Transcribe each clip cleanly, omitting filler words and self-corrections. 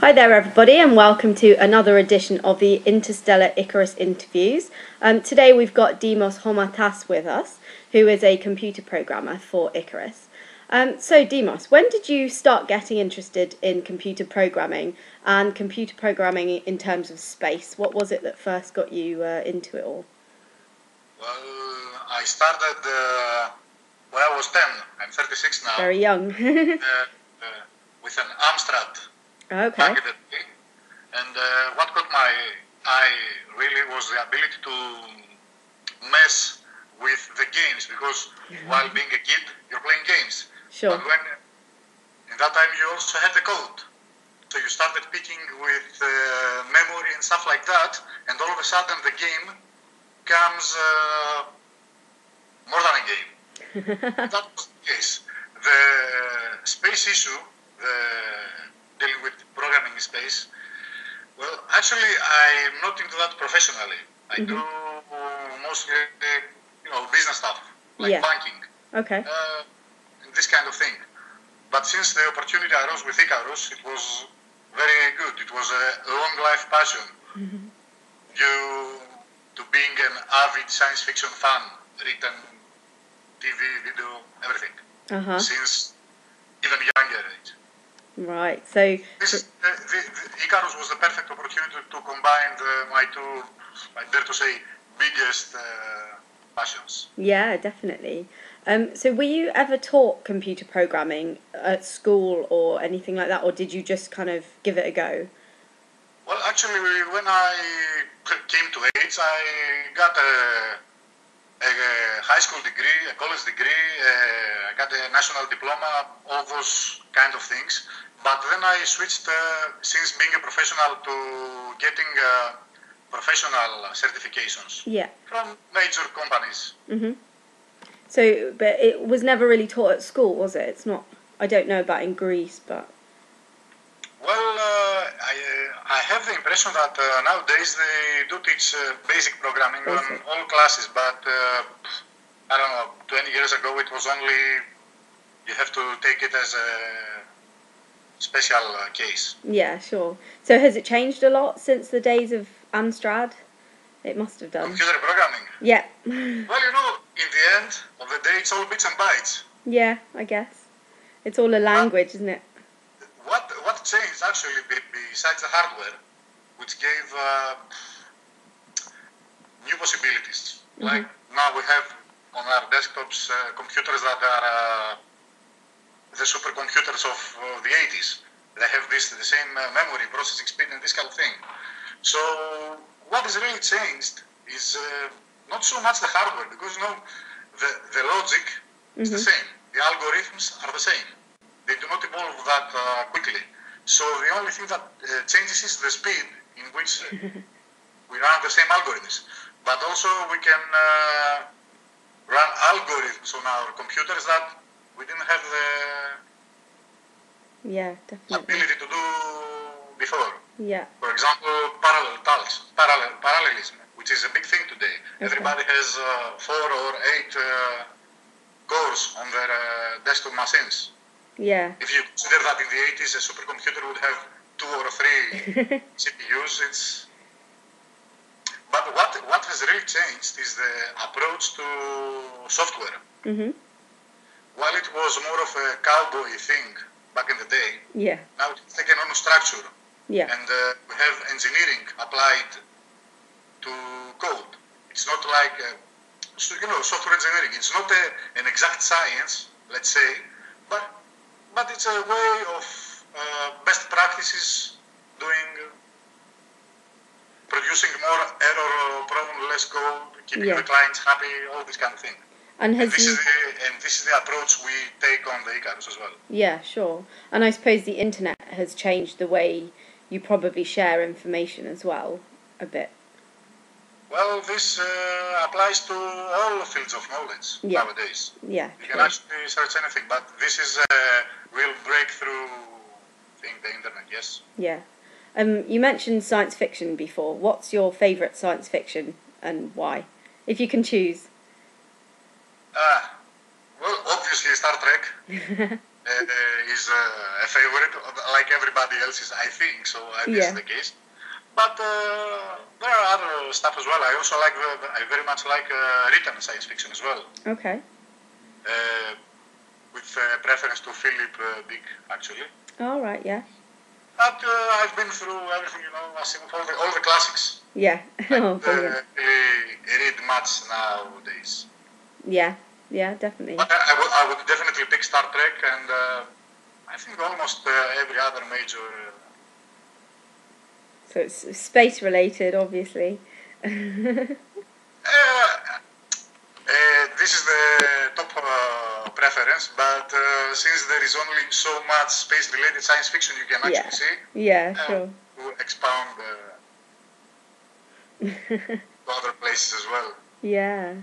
Hi there everybody and welcome to another edition of the Interstellar Icarus interviews. Today we've got Dimos Homatas with us, who is a computer programmer for Icarus. So Dimos, when did you start getting interested in computer programming and computer programming in terms of space? What was it that first got you into it all? Well, I started when I was 10. I'm 36 now. Very young. With an Amstrad. Okay. Back in the day. And what caught my eye really was the ability to mess with the games, because while being a kid, you're playing games. Sure. But when in that time you also had the code. So you started picking with memory and stuff like that, and all of a sudden the game becomes more than a game. That was the case. The space issue, dealing with programming in space, well, actually, I'm not into that professionally. I do mostly, business stuff, like banking. Okay. And this kind of thing. But since the opportunity arose with Icarus, it was very good. It was a long life passion. Due to being an avid science fiction fan, written, TV, video, everything. Since even younger age. Right. So the Icarus was the perfect opportunity to combine my two, I dare to say, biggest passions. Yeah, definitely. So were you ever taught computer programming at school or anything like that, or did you just kind of give it a go? Well, actually, when I came to age, I got a high school degree, a college degree, I got a national diploma, all those kind of things. But then I switched, since being a professional, to getting professional certifications from major companies. So, but it was never really taught at school, was it? It's not. I don't know about in Greece, but. Well, I have the impression that nowadays they do teach basic programming on all classes, but I don't know, 20 years ago it was only, you have to take it as a special case. Yeah, sure. So has it changed a lot since the days of Amstrad? It must have done. Computer programming? Yeah. Well, in the end of the day, it's all bits and bytes. Yeah, I guess. It's all a language, isn't it? What changed actually, besides the hardware, which gave new possibilities. Like now we have on our desktops computers that are the supercomputers of the 80s. They have the same memory, processing speed, and this kind of thing. So what has really changed is not so much the hardware, because the logic is the same. The algorithms are the same. They do not evolve that quickly. So the only thing that changes is the speed in which we run the same algorithms. But also we can run algorithms on our computers that we didn't have the ability to do before. Yeah. For example, parallelism, which is a big thing today. Everybody has 4 or 8 cores on their desktop machines. Yeah. If you consider that in the 80s a supercomputer would have 2 or 3 CPUs, but what has really changed is the approach to software. While it was more of a cowboy thing back in the day, now it's taken on a structure. And we have engineering applied to code. It's not like, software engineering. It's not an exact science, let's say, but it's a way of best practices, producing more error-prone, less code, keeping the clients happy, all this kind of thing. And this is the approach we take on the Icarus as well. Yeah, sure. And I suppose the internet has changed the way you probably share information as well, a bit. Well, this applies to all fields of knowledge nowadays. Yeah. You can actually search anything, but this is a real breakthrough thing, the internet, yes. Yeah. You mentioned science fiction before. What's your favourite science fiction and why? If you can choose. Well, obviously Star Trek. is a favorite, like everybody else's, I think. So this is the case. But there are other stuff as well. I also like, I very much like written science fiction as well. Okay. With preference to Philip Dick, actually. All right, yeah. But I've been through everything, you know, all the classics. Yeah. Oh, brilliant. Read much nowadays. Yeah, yeah, definitely. But I would definitely pick Star Trek and I think almost every other major. So it's space related, obviously. This is the top preference, but since there is only so much space-related science fiction you can actually see, sure. To expound to other places as well. Yeah.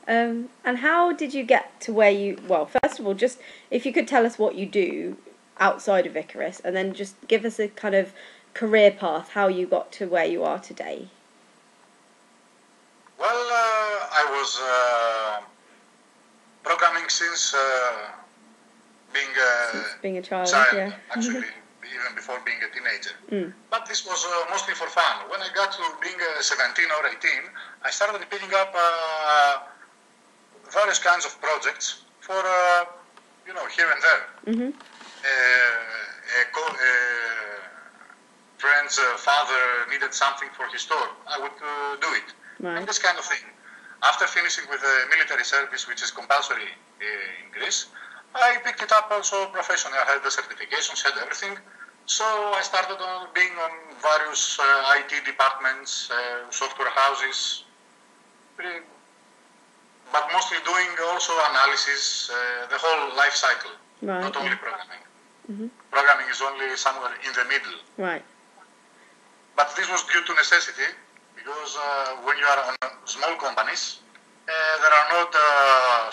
And how did you get to where you... Well, first of all, just if you could tell us what you do outside of Icarus, and then just give us a kind of career path, how you got to where you are today. Well, I was programming since being a child, yeah. Actually, even before being a teenager. But this was mostly for fun. When I got to being 17 or 18, I started picking up various kinds of projects for, here and there. A friend's father needed something for his store. I would do it. Right. And this kind of thing. After finishing with military service, which is compulsory in Greece, I picked it up also professionally. I had the certifications, had everything. So I started being on various IT departments, software houses, but mostly doing also analysis, the whole life cycle, not only programming. Programming is only somewhere in the middle. Right. But this was due to necessity, because when you are on small companies, there are not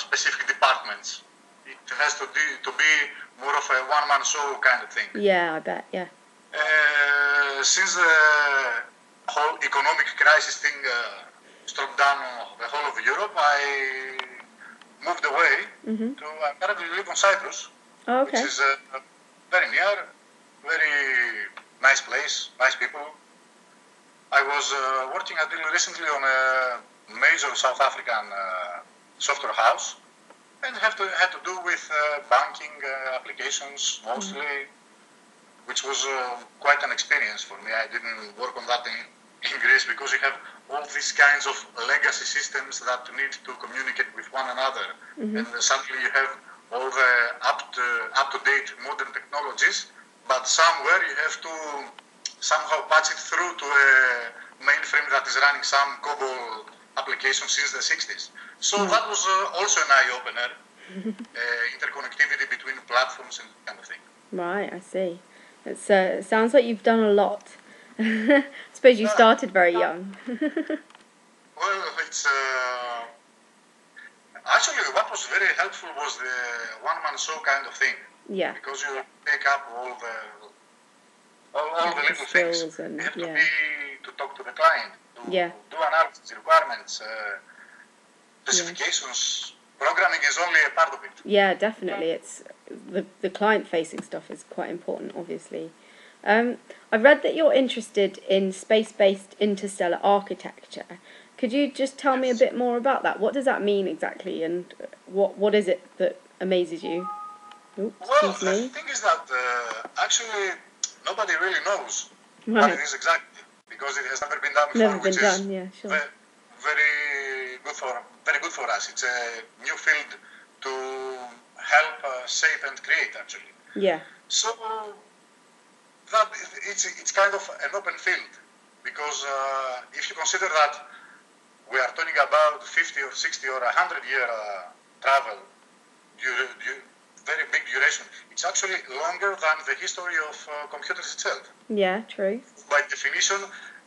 specific departments. It has to be more of a one-man show kind of thing. Yeah, I bet, yeah. Since the whole economic crisis thing struck down the whole of Europe, I moved away to, I currently live on Cyprus, which is very near, very nice place, nice people. I was working until recently on a major South African software house, and had to do with banking applications mostly, which was quite an experience for me. I didn't work on that in Greece because you have all these kinds of legacy systems that need to communicate with one another, and suddenly you have all the up-to-date modern technologies, but somewhere you have to somehow patch it through to a mainframe that is running some COBOL application since the 60s. So that was also an eye-opener, interconnectivity between platforms and kind of thing. Right, I see. It sounds like you've done a lot. I suppose you started very young. Well, it's... actually, what was very helpful was the one-man show kind of thing. Yeah. Because you pick up all the little things. And, you have to talk to the client, to do analysis, requirements, specifications. Programming is only a part of it. Yeah, definitely. It's the client-facing stuff is quite important, obviously. I've read that you're interested in space-based interstellar architecture. Could you just tell me a bit more about that? What does that mean exactly, and what is it that amazes you? Well, the thing is that actually nobody really knows what it is exactly, because it has never been done before. Very good for us. It's a new field to help shape and create, actually. Yeah. So that it's kind of an open field, because if you consider that we are talking about 50 or 60 or 100-year travel, very big duration. It's actually longer than the history of computers itself. Yeah, true. By definition,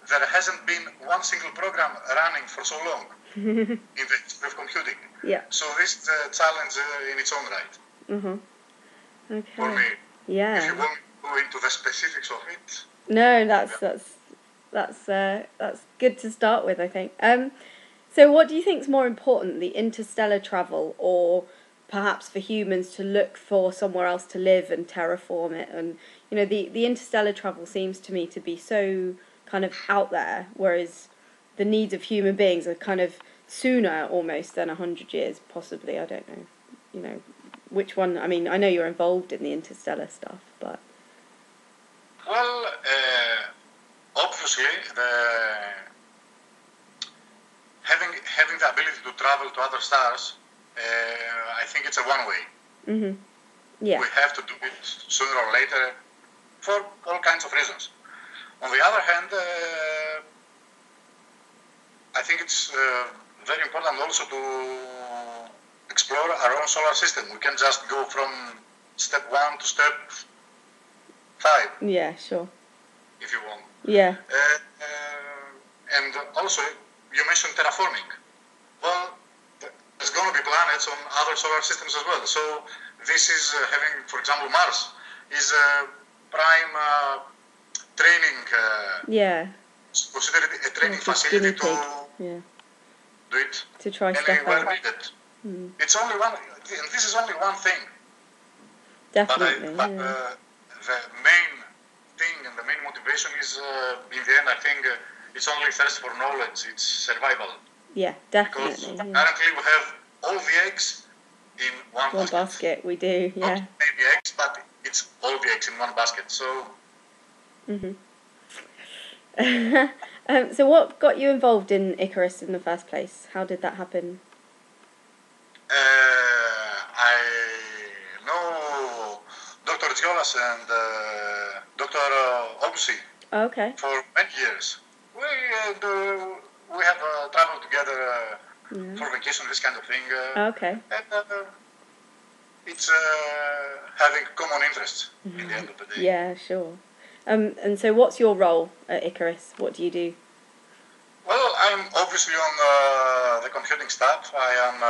there hasn't been one single program running for so long in the history of computing. Yeah. So this is a challenge in its own right. Okay. For me. Yeah. If you want to go into the specifics of it. No, that's good to start with, I think. So what do you think is more important, the interstellar travel or perhaps for humans to look for somewhere else to live and terraform it. And the interstellar travel seems to me to be so kind of out there, whereas the needs of human beings are kind of sooner almost than 100 years, possibly. I don't know, which one. I mean, I know you're involved in the interstellar stuff, but well, obviously, having the ability to travel to other stars, I think it's a one-way. Mm-hmm. Yeah. We have to do it sooner or later for all kinds of reasons. On the other hand, I think it's very important also to explore our own solar system. We can just go from step 1 to step 5. Yeah, sure. If you want. Yeah. And also, you mentioned terraforming. Well, there's going to be planets on other solar systems as well. So this is having, for example, Mars is a prime training. Yeah. Consider it a training facility to do it to try stuff anywhere out. needed. Mm. It's only one, and this is only one thing. Definitely. But the main thing and the main motivation is, in the end, I think it's only thirst for knowledge. It's survival. Yeah, definitely. Because currently we have all the eggs in one basket. We do, yeah. Not maybe eggs, but it's all the eggs in one basket. So. Mhm. So what got you involved in Icarus in the first place? How did that happen? I know Dr. Giolas and Dr. Obsi okay. for many years. We have traveled together for vacation, this kind of thing. Okay. And it's having common interests in the end of the day. Yeah, sure. And so what's your role at Icarus? What do you do? Well, I'm obviously on the computing staff. I am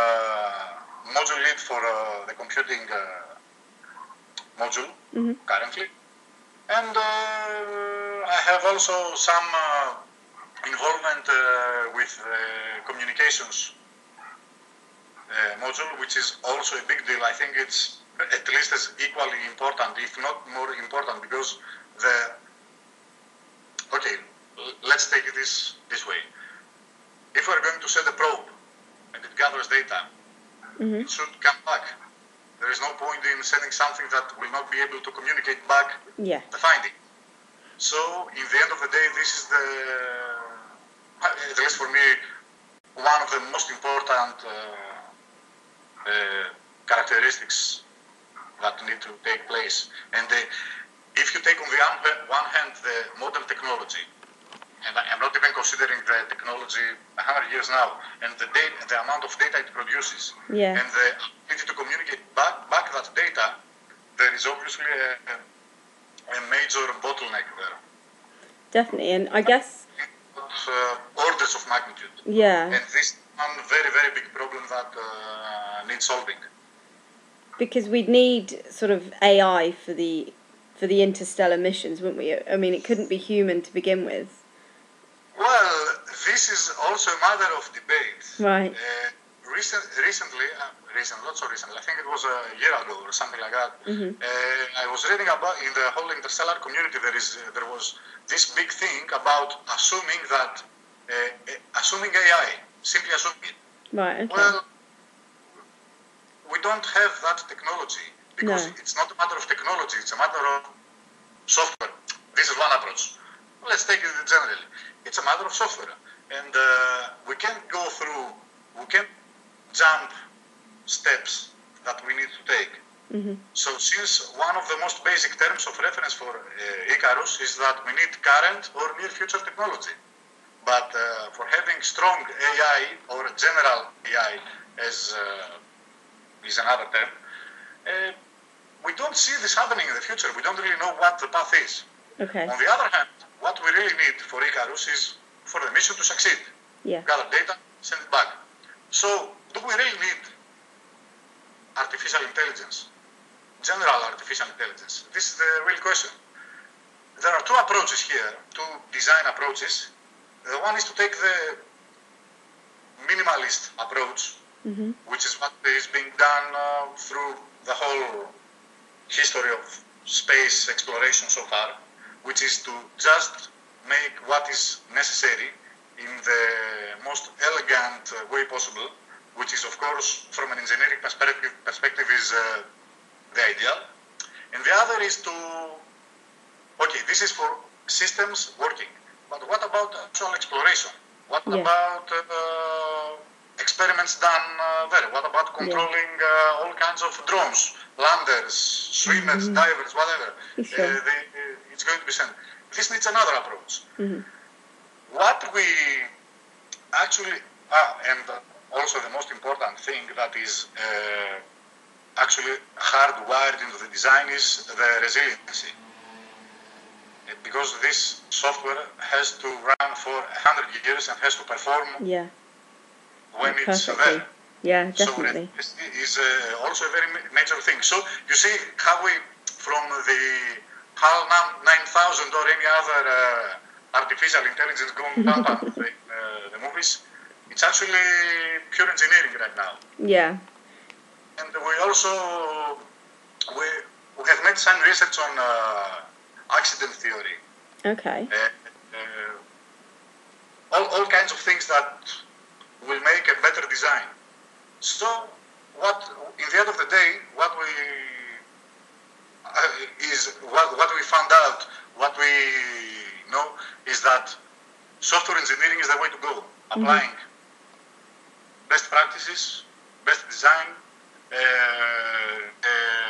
module lead for the computing module currently. And I have also some involvement with communications module, which is also a big deal. I think it's at least as equally important, if not more important, because let's take it this way. If we're going to set a probe and it gathers data, it should come back. There is no point in sending something that will not be able to communicate back the finding. So, in the end of the day, this is at least for me, one of the most important characteristics that need to take place. And if you take on the one hand the modern technology, and I'm not even considering the technology 100 years now, and the amount of data it produces, and the ability to communicate back that data, there is obviously a major bottleneck there. Definitely, and I guess orders of magnitude. Yeah. And this is one very, very big problem that needs solving. Because we'd need sort of AI for the interstellar missions, wouldn't we? I mean, it couldn't be human to begin with. Well, this is also a matter of debate. Right. Recently, not so recently, I think it was a year ago or something like that, I was reading about, in the whole interstellar community, there was this big thing about assuming AI, simply assuming it. Right, okay. Well, we don't have that technology, because it's not a matter of technology, it's a matter of software. This is one approach. Let's take it generally. It's a matter of software. And we can't jump steps that we need to take. So since one of the most basic terms of reference for Icarus is that we need current or near future technology. But for having strong AI or general AI, as is another term, we don't see this happening in the future. We don't really know what the path is. Okay. On the other hand, what we really need for Icarus is for the mission to succeed. Gather data, send it back. So, do we really need artificial intelligence? General artificial intelligence? This is the real question. There are two approaches here, two design approaches. The one is to take the minimalist approach which is what is being done through the whole history of space exploration so far, which is to just make what is necessary in the most elegant way possible, which is, of course, from an engineering perspective is the ideal. And the other is to, okay, this is for systems working, but what about actual exploration? What about experiments done there? What about controlling all kinds of drones, landers, swimmers, divers, whatever? Sure. It's going to be sent. This needs another approach. What we actually, and also the most important thing that is actually hardwired into the design is the resiliency. Because this software has to run for 100 years and has to perform when it's there. Yeah, definitely. So is also a very major thing. So you see how we, from the HAL 9000 or any other artificial intelligence going rampant in the movies, it's actually pure engineering right now. Yeah. And we also, we have made some research on accident theory. Okay. All kinds of things that will make a better design. So, what in the end of the day, what we what we found out, what we know is that software engineering is the way to go. Applying best practices, best design,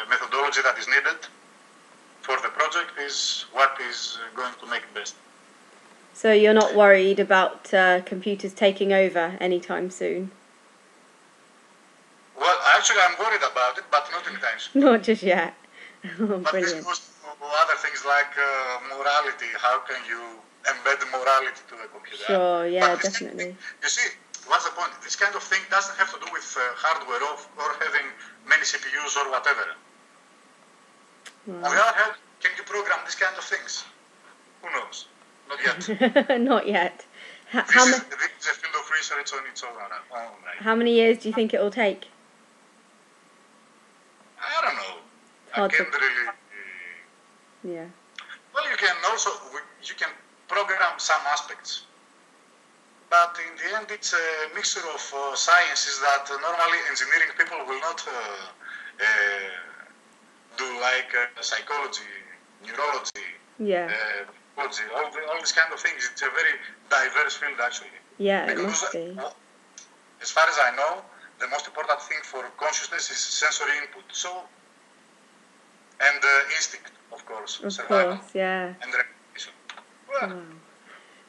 methodology that is needed for the project is what is going to make it best. So you're not worried about computers taking over anytime soon? Well, actually, I'm worried about it, but not anytime soon. Not just yet. But this goes to other things like morality. How can you embed morality to the computer? Sure, yeah, but definitely. You see, what's the point? This kind of thing doesn't have to do with hardware or having many CPUs or whatever. On the other hand, can you program these kind of things? Who knows? Not yet. Not yet. This is a field of research on its own. How many years do you think it will take? I don't know. Hard I can't really. Yeah. Well, you can program some aspects, but in the end, it's a mixture of sciences that normally engineering people will not do, like psychology, neurology, all these kind of things. It's a very diverse field, actually. Yeah, because, it must be. As far as I know, the most important thing for consciousness is sensory input. So, and instinct, of course. Of survival, course, yeah. And recognition. Well, wow.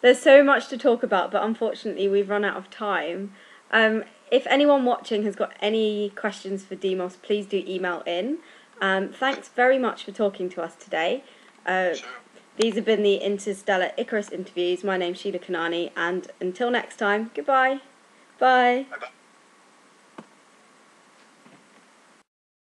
There's so much to talk about, but unfortunately we've run out of time. If anyone watching has got any questions for Demos, please do email in. Thanks very much for talking to us today. sure. These have been the Interstellar Icarus interviews. My name's Sheila Kanani, and until next time, goodbye. Bye. Bye-bye.